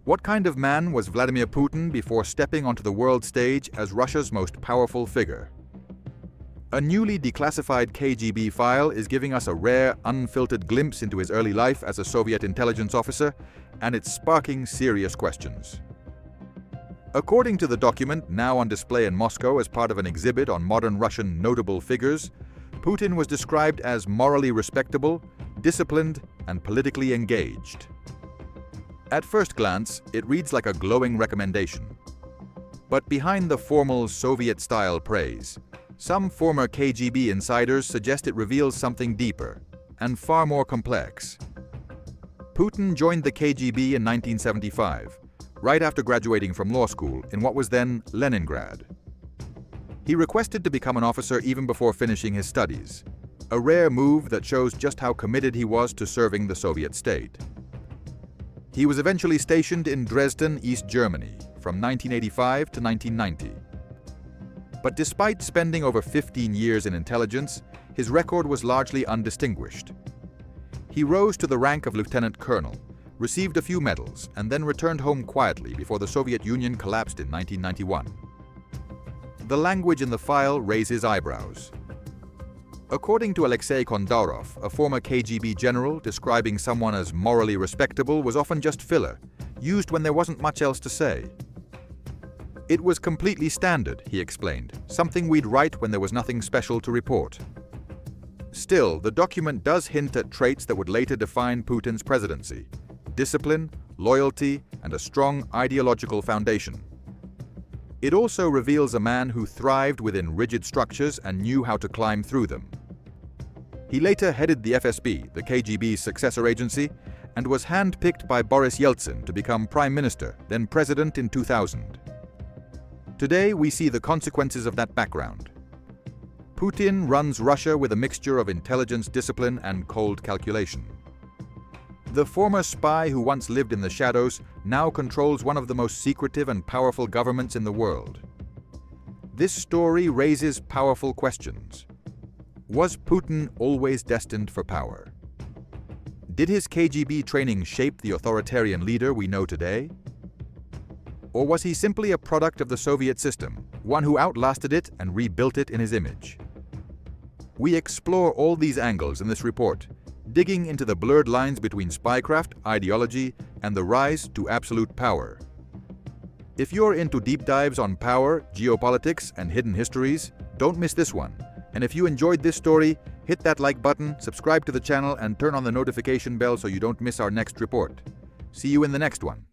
What kind of man was Vladimir Putin before stepping onto the world stage as Russia's most powerful figure? A newly declassified KGB file is giving us a rare, unfiltered glimpse into his early life as a Soviet intelligence officer, and it's sparking serious questions. According to the document, now on display in Moscow as part of an exhibit on modern Russian notable figures, Putin was described as morally respectable, disciplined, and politically engaged. At first glance, it reads like a glowing recommendation. But behind the formal Soviet-style praise, some former KGB insiders suggest it reveals something deeper and far more complex. Putin joined the KGB in 1975, right after graduating from law school in what was then Leningrad. He requested to become an officer even before finishing his studies, a rare move that shows just how committed he was to serving the Soviet state. He was eventually stationed in Dresden, East Germany, from 1985 to 1990. But despite spending over 15 years in intelligence, his record was largely undistinguished. He rose to the rank of lieutenant colonel, received a few medals, and then returned home quietly before the Soviet Union collapsed in 1991. The language in the file raises eyebrows. According to Alexei Kondorov, a former KGB general, describing someone as morally respectable was often just filler, used when there wasn't much else to say. It was completely standard, he explained, something we'd write when there was nothing special to report. Still, the document does hint at traits that would later define Putin's presidency: discipline, loyalty, and a strong ideological foundation. It also reveals a man who thrived within rigid structures and knew how to climb through them. He later headed the FSB, the KGB's successor agency, and was handpicked by Boris Yeltsin to become prime minister, then president in 2000. Today, we see the consequences of that background. Putin runs Russia with a mixture of intelligence, discipline, and cold calculation. The former spy who once lived in the shadows now controls one of the most secretive and powerful governments in the world. This story raises powerful questions. Was Putin always destined for power? Did his KGB training shape the authoritarian leader we know today? Or was he simply a product of the Soviet system, one who outlasted it and rebuilt it in his image? We explore all these angles in this report, digging into the blurred lines between spycraft, ideology, and the rise to absolute power. If you're into deep dives on power, geopolitics, and hidden histories, don't miss this one. And if you enjoyed this story, hit that like button, subscribe to the channel, and turn on the notification bell so you don't miss our next report. See you in the next one.